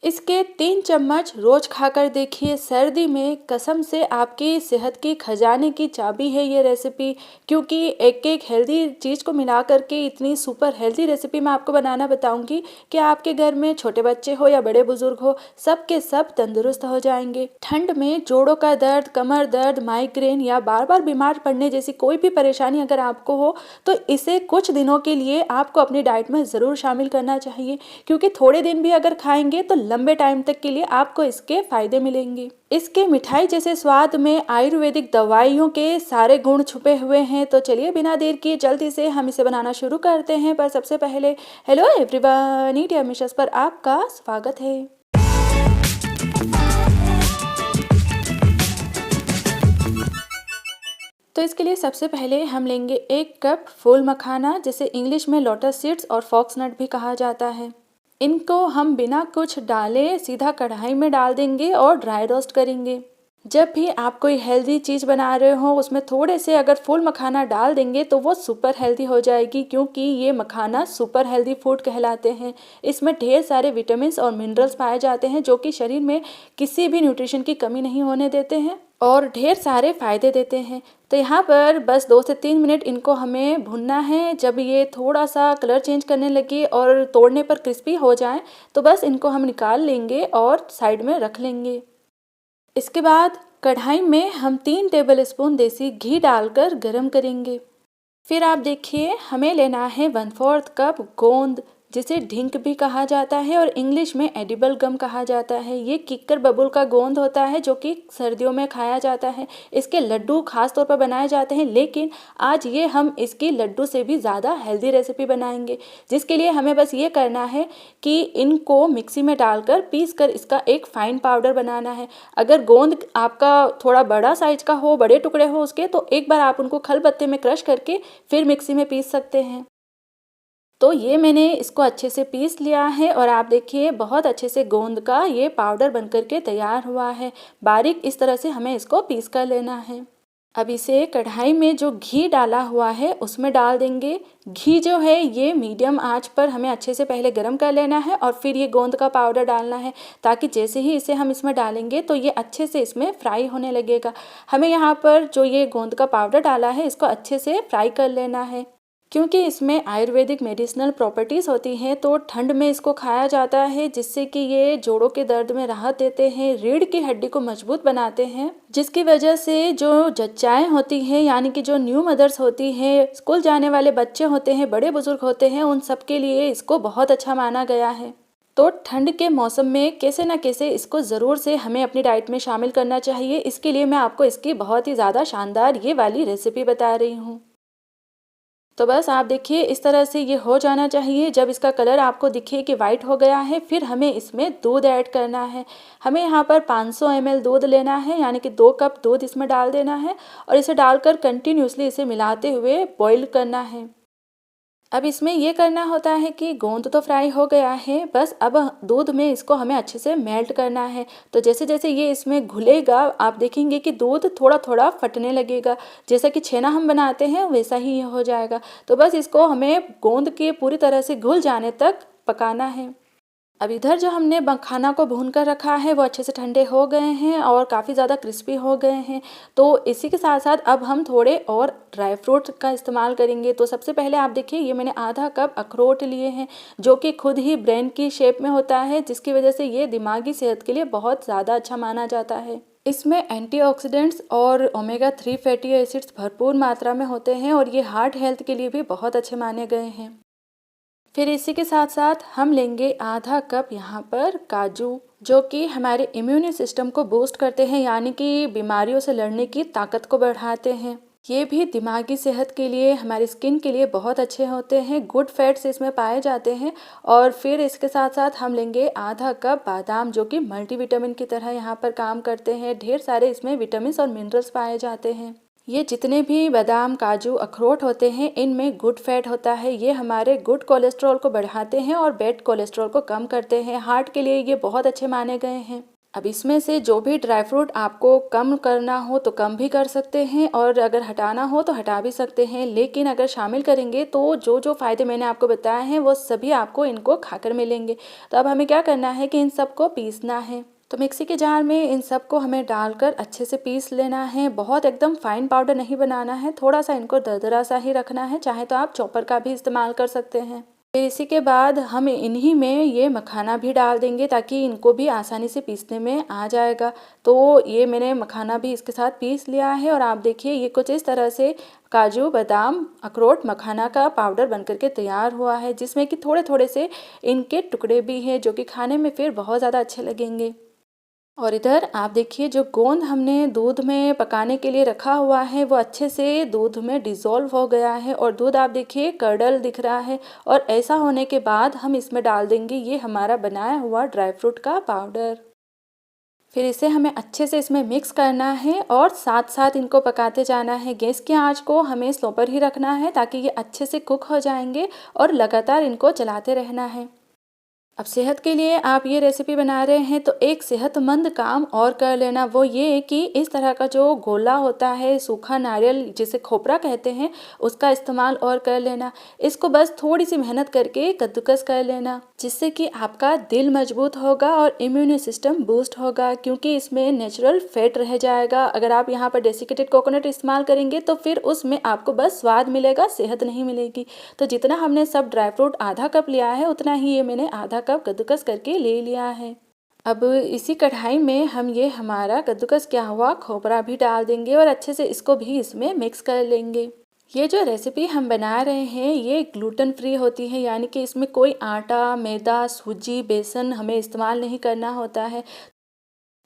इसके 3 चम्मच रोज खाकर देखिए। सर्दी में कसम से आपकी सेहत की खजाने की चाबी है ये रेसिपी, क्योंकि एक एक हेल्दी चीज़ को मिला करके इतनी सुपर हेल्दी रेसिपी मैं आपको बनाना बताऊंगी कि आपके घर में छोटे बच्चे हो या बड़े बुजुर्ग हो, सब के सब तंदुरुस्त हो जाएंगे। ठंड में जोड़ों का दर्द, कमर दर्द, माइग्रेन या बार बार बीमार पड़ने जैसी कोई भी परेशानी अगर आपको हो तो इसे कुछ दिनों के लिए आपको अपनी डाइट में ज़रूर शामिल करना चाहिए, क्योंकि थोड़े दिन भी अगर खाएंगे तो लंबे टाइम तक के लिए आपको इसके फायदे मिलेंगे। इसके मिठाई जैसे स्वाद में आयुर्वेदिक दवाइयों के सारे गुण छुपे हुए हैं। तो चलिए बिना देर किए जल्दी से हम इसे बनाना शुरू करते हैं। पर सबसे पहले हेलो एवरीवन, ईट एमिशस पर आपका स्वागत है। तो इसके लिए सबसे पहले हम लेंगे 1 कप फूल मखाना, जिसे इंग्लिश में लोटस सीड्स और फॉक्सनट भी कहा जाता है। इनको हम बिना कुछ डाले सीधा कढ़ाई में डाल देंगे और ड्राई रोस्ट करेंगे। जब भी आप कोई हेल्दी चीज़ बना रहे हो उसमें थोड़े से अगर फूल मखाना डाल देंगे तो वो सुपर हेल्दी हो जाएगी, क्योंकि ये मखाना सुपर हेल्दी फूड कहलाते हैं। इसमें ढेर सारे विटामिन्स और मिनरल्स पाए जाते हैं जो कि शरीर में किसी भी न्यूट्रिशन की कमी नहीं होने देते हैं और ढेर सारे फायदे देते हैं। तो यहाँ पर बस 2 से 3 मिनट इनको हमें भुनना है। जब ये थोड़ा सा कलर चेंज करने लगे और तोड़ने पर क्रिस्पी हो जाए तो बस इनको हम निकाल लेंगे और साइड में रख लेंगे। इसके बाद कढ़ाई में हम 3 टेबल स्पून देसी घी डालकर गरम करेंगे। फिर आप देखिए हमें लेना है 1/4 कप गोंद, जिसे ढिंक भी कहा जाता है और इंग्लिश में एडिबल गम कहा जाता है। ये किक्कर बबुल का गोंद होता है जो कि सर्दियों में खाया जाता है। इसके लड्डू खास तौर पर बनाए जाते हैं, लेकिन आज ये हम इसकी लड्डू से भी ज़्यादा हेल्दी रेसिपी बनाएंगे, जिसके लिए हमें बस ये करना है कि इनको मिक्सी में डालकर पीस कर इसका एक फाइन पाउडर बनाना है। अगर गोंद आपका थोड़ा बड़ा साइज का हो, बड़े टुकड़े हो उसके, तो एक बार आप उनको खलबत्ते में क्रश करके फिर मिक्सी में पीस सकते हैं। तो ये मैंने इसको अच्छे से पीस लिया है और आप देखिए बहुत अच्छे से गोंद का ये पाउडर बनकर के तैयार हुआ है। बारीक इस तरह से हमें इसको पीस कर लेना है। अब इसे कढ़ाई में जो घी डाला हुआ है उसमें डाल देंगे। घी जो है ये मीडियम आंच पर हमें अच्छे से पहले गरम कर लेना है और फिर ये गोंद का पाउडर डालना है, ताकि जैसे ही इसे हम इसमें डालेंगे तो ये अच्छे से इसमें फ्राई होने लगेगा। हमें यहाँ पर जो ये गोंद का पाउडर डाला है इसको अच्छे से फ्राई कर लेना है, क्योंकि इसमें आयुर्वेदिक मेडिसिनल प्रॉपर्टीज़ होती हैं। तो ठंड में इसको खाया जाता है, जिससे कि ये जोड़ों के दर्द में राहत देते हैं, रीढ़ की हड्डी को मजबूत बनाते हैं, जिसकी वजह से जो जच्चाएँ होती हैं यानी कि जो न्यू मदर्स होती हैं, स्कूल जाने वाले बच्चे होते हैं, बड़े बुजुर्ग होते हैं, उन सब के लिए इसको बहुत अच्छा माना गया है। तो ठंड के मौसम में कैसे ना कैसे इसको ज़रूर से हमें अपनी डाइट में शामिल करना चाहिए। इसके लिए मैं आपको इसकी बहुत ही ज़्यादा शानदार ये वाली रेसिपी बता रही हूँ। तो बस आप देखिए इस तरह से ये हो जाना चाहिए। जब इसका कलर आपको दिखे कि वाइट हो गया है, फिर हमें इसमें दूध ऐड करना है। हमें यहाँ पर 500 ml दूध लेना है, यानी कि 2 कप दूध इसमें डाल देना है और इसे डालकर कंटिन्यूसली इसे मिलाते हुए बॉईल करना है। अब इसमें ये करना होता है कि गोंद तो फ्राई हो गया है, बस अब दूध में इसको हमें अच्छे से मेल्ट करना है। तो जैसे जैसे ये इसमें घुलेगा आप देखेंगे कि दूध थोड़ा थोड़ा फटने लगेगा। जैसा कि छेना हम बनाते हैं वैसा ही ये हो जाएगा। तो बस इसको हमें गोंद के पूरी तरह से घुल जाने तक पकाना है। अब इधर जो हमने मखाना को भून कर रखा है वो अच्छे से ठंडे हो गए हैं और काफ़ी ज़्यादा क्रिस्पी हो गए हैं। तो इसी के साथ साथ अब हम थोड़े और ड्राई फ्रूट का इस्तेमाल करेंगे। तो सबसे पहले आप देखिए ये मैंने आधा कप अखरोट लिए हैं, जो कि खुद ही ब्रेन की शेप में होता है, जिसकी वजह से ये दिमागी सेहत के लिए बहुत ज़्यादा अच्छा माना जाता है। इसमें एंटीऑक्सीडेंट्स और ओमेगा 3 फैटी एसिड्स भरपूर मात्रा में होते हैं और ये हार्ट हेल्थ के लिए भी बहुत अच्छे माने गए हैं। फिर इसी के साथ साथ हम लेंगे आधा कप यहाँ पर काजू, जो कि हमारे इम्यून सिस्टम को बूस्ट करते हैं, यानी कि बीमारियों से लड़ने की ताकत को बढ़ाते हैं। ये भी दिमागी सेहत के लिए, हमारी स्किन के लिए बहुत अच्छे होते हैं। गुड फैट्स इसमें पाए जाते हैं। और फिर इसके साथ साथ हम लेंगे आधा कप बादाम, जो कि मल्टीविटामिन की तरह यहाँ पर काम करते हैं। ढेर सारे इसमें विटामिन और मिनरल्स पाए जाते हैं। ये जितने भी बादाम, काजू, अखरोट होते हैं इनमें गुड फैट होता है। ये हमारे गुड कोलेस्ट्रॉल को बढ़ाते हैं और बैड कोलेस्ट्रॉल को कम करते हैं। हार्ट के लिए ये बहुत अच्छे माने गए हैं। अब इसमें से जो भी ड्राई फ्रूट आपको कम करना हो तो कम भी कर सकते हैं और अगर हटाना हो तो हटा भी सकते हैं, लेकिन अगर शामिल करेंगे तो जो जो फ़ायदे मैंने आपको बताए हैं वो सभी आपको इनको खाकर मिलेंगे। तो अब हमें क्या करना है कि इन सबको पीसना है। तो मिक्सी के जार में इन सबको हमें डालकर अच्छे से पीस लेना है। बहुत एकदम फाइन पाउडर नहीं बनाना है, थोड़ा सा इनको दरदरा सा ही रखना है। चाहे तो आप चॉपर का भी इस्तेमाल कर सकते हैं। फिर इसी के बाद हम इन्हीं में ये मखाना भी डाल देंगे ताकि इनको भी आसानी से पीसने में आ जाएगा। तो ये मैंने मखाना भी इसके साथ पीस लिया है और आप देखिए ये कुछ इस तरह से काजू बादाम अखरोट मखाना का पाउडर बनकर के तैयार हुआ है, जिसमें कि थोड़े थोड़े से इनके टुकड़े भी हैं जो कि खाने में फिर बहुत ज़्यादा अच्छे लगेंगे। और इधर आप देखिए जो गोंद हमने दूध में पकाने के लिए रखा हुआ है वो अच्छे से दूध में डिज़ोल्व हो गया है और दूध आप देखिए कर्डल दिख रहा है। और ऐसा होने के बाद हम इसमें डाल देंगे ये हमारा बनाया हुआ ड्राई फ्रूट का पाउडर। फिर इसे हमें अच्छे से इसमें मिक्स करना है और साथ साथ इनको पकाते जाना है। गैस की आंच को हमें स्लो पर ही रखना है ताकि ये अच्छे से कुक हो जाएंगे और लगातार इनको चलाते रहना है। अब सेहत के लिए आप ये रेसिपी बना रहे हैं तो एक सेहतमंद काम और कर लेना, वो ये कि इस तरह का जो गोला होता है सूखा नारियल जिसे खोपरा कहते हैं उसका इस्तेमाल और कर लेना। इसको बस थोड़ी सी मेहनत करके कद्दूकस कर लेना, जिससे कि आपका दिल मजबूत होगा और इम्यून सिस्टम बूस्ट होगा, क्योंकि इसमें नेचुरल फैट रह जाएगा। अगर आप यहाँ पर डेसिकेटेड कोकोनट इस्तेमाल करेंगे तो फिर उसमें आपको बस स्वाद मिलेगा, सेहत नहीं मिलेगी। तो जितना हमने सब ड्राई फ्रूट आधा कप लिया है उतना ही ये मैंने आधा कप कद्दूकस करके ले लिया है। अब इसी कढ़ाई में हम ये हमारा कद्दूकस किया हुआ खोपरा भी डाल देंगे और अच्छे से इसको भी इसमें मिक्स कर लेंगे। ये जो रेसिपी हम बना रहे हैं ये ग्लूटेन फ्री होती है, यानी कि इसमें कोई आटा मैदा सूजी बेसन हमें इस्तेमाल नहीं करना होता है।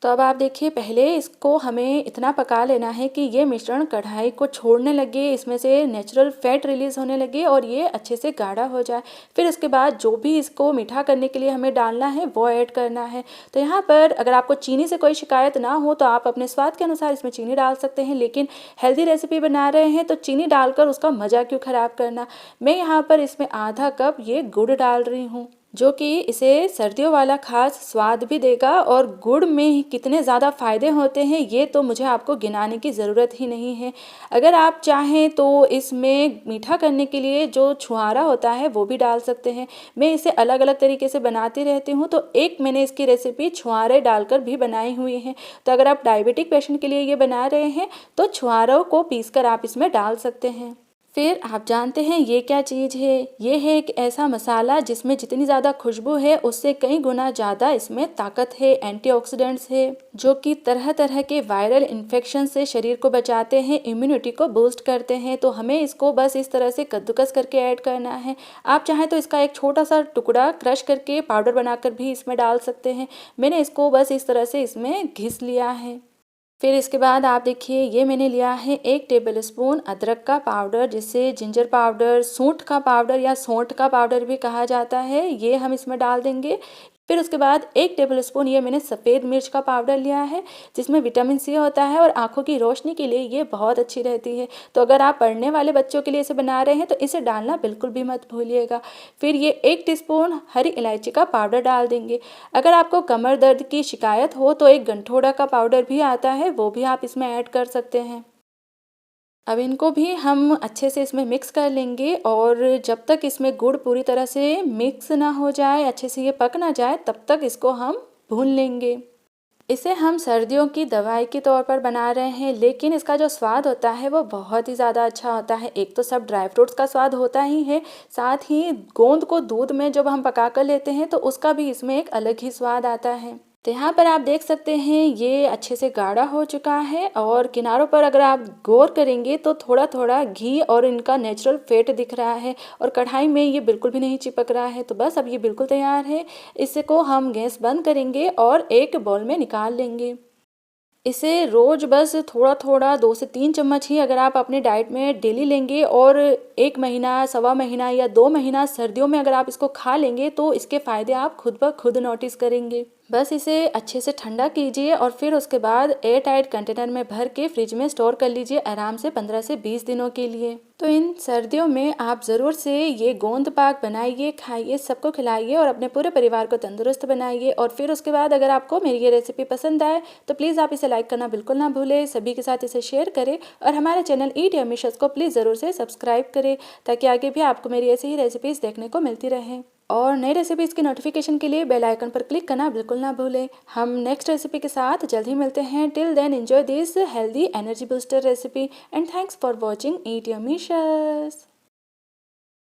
तो अब आप देखिए पहले इसको हमें इतना पका लेना है कि ये मिश्रण कढ़ाई को छोड़ने लगे, इसमें से नेचुरल फैट रिलीज़ होने लगे और ये अच्छे से गाढ़ा हो जाए। फिर उसके बाद जो भी इसको मीठा करने के लिए हमें डालना है वो ऐड करना है। तो यहाँ पर अगर आपको चीनी से कोई शिकायत ना हो तो आप अपने स्वाद के अनुसार इसमें चीनी डाल सकते हैं, लेकिन हेल्दी रेसिपी बना रहे हैं तो चीनी डालकर उसका मज़ा क्यों ख़राब करना। मैं यहाँ पर इसमें आधा कप ये गुड़ डाल रही हूँ, जो कि इसे सर्दियों वाला खास स्वाद भी देगा। और गुड़ में कितने ज़्यादा फ़ायदे होते हैं ये तो मुझे आपको गिनाने की ज़रूरत ही नहीं है। अगर आप चाहें तो इसमें मीठा करने के लिए जो छुहारा होता है वो भी डाल सकते हैं। मैं इसे अलग अलग तरीके से बनाती रहती हूँ, तो एक मैंने इसकी रेसिपी छुहारे डालकर भी बनाई हुई है। तो अगर आप डायबिटिक पेशेंट के लिए ये बना रहे हैं तो छुहारों को पीसकर आप इसमें डाल सकते हैं। फिर आप जानते हैं ये क्या चीज़ है? ये है एक ऐसा मसाला जिसमें जितनी ज़्यादा खुशबू है उससे कई गुना ज़्यादा इसमें ताकत है, एंटीऑक्सीडेंट्स है, जो कि तरह तरह के वायरल इन्फेक्शन से शरीर को बचाते हैं, इम्यूनिटी को बूस्ट करते हैं। तो हमें इसको बस इस तरह से कद्दूकस करके ऐड करना है। आप चाहें तो इसका एक छोटा सा टुकड़ा क्रश करके पाउडर बनाकर भी इसमें डाल सकते हैं। मैंने इसको बस इस तरह से इसमें घिस लिया है। फिर इसके बाद आप देखिए ये मैंने लिया है 1 टेबलस्पून अदरक का पाउडर, जिसे जिंजर पाउडर, सूंठ का पाउडर या सौंठ का पाउडर भी कहा जाता है, ये हम इसमें डाल देंगे। फिर उसके बाद 1 टेबलस्पून ये मैंने सफ़ेद मिर्च का पाउडर लिया है, जिसमें विटामिन सी होता है और आँखों की रोशनी के लिए ये बहुत अच्छी रहती है। तो अगर आप पढ़ने वाले बच्चों के लिए इसे बना रहे हैं तो इसे डालना बिल्कुल भी मत भूलिएगा। फिर ये 1 टीस्पून हरी इलायची का पाउडर डाल देंगे। अगर आपको कमर दर्द की शिकायत हो तो एक गंठोड़ा का पाउडर भी आता है, वो भी आप इसमें ऐड कर सकते हैं। अब इनको भी हम अच्छे से इसमें मिक्स कर लेंगे और जब तक इसमें गुड़ पूरी तरह से मिक्स ना हो जाए, अच्छे से ये पक ना जाए, तब तक इसको हम भून लेंगे। इसे हम सर्दियों की दवाई के तौर पर बना रहे हैं, लेकिन इसका जो स्वाद होता है वो बहुत ही ज़्यादा अच्छा होता है। एक तो सब ड्राई फ्रूट्स का स्वाद होता ही है, साथ ही गोंद को दूध में जब हम पका कर लेते हैं तो उसका भी इसमें एक अलग ही स्वाद आता है। तो यहाँ पर आप देख सकते हैं ये अच्छे से गाढ़ा हो चुका है और किनारों पर अगर आप गौर करेंगे तो थोड़ा थोड़ा घी और इनका नेचुरल फैट दिख रहा है और कढ़ाई में ये बिल्कुल भी नहीं चिपक रहा है। तो बस अब ये बिल्कुल तैयार है। इसको हम गैस बंद करेंगे और एक बाउल में निकाल लेंगे। इसे रोज़ बस थोड़ा थोड़ा 2 से 3 चम्मच ही अगर आप अपने डाइट में डेली लेंगे और 1 महीना, सवा महीना या 2 महीना सर्दियों में अगर आप इसको खा लेंगे तो इसके फ़ायदे आप खुद ब खुद नोटिस करेंगे। बस इसे अच्छे से ठंडा कीजिए और फिर उसके बाद एयर टाइट कंटेनर में भर के फ्रिज में स्टोर कर लीजिए आराम से 15 से 20 दिनों के लिए। तो इन सर्दियों में आप ज़रूर से ये गोंद पाक बनाइए, खाइए, सबको खिलाइए और अपने पूरे परिवार को तंदुरुस्त बनाइए। और फिर उसके बाद अगर आपको मेरी ये रेसिपी पसंद आए तो प्लीज़ आप इसे लाइक करना बिल्कुल ना भूलें, सभी के साथ इसे शेयर करें और हमारे चैनल ईट यम्मी शेफ्स को प्लीज़ ज़रूर से सब्सक्राइब करें ताकि आगे भी आपको मेरी ऐसी ही रेसिपीज़ देखने को मिलती रहे। और नई रेसिपीज़ की नोटिफिकेशन के लिए बेल आइकन पर क्लिक करना बिल्कुल ना भूलें। हम नेक्स्ट रेसिपी के साथ जल्द ही मिलते हैं। Till then enjoy this healthy energy booster recipe and thanks for watching eat yummy chefs.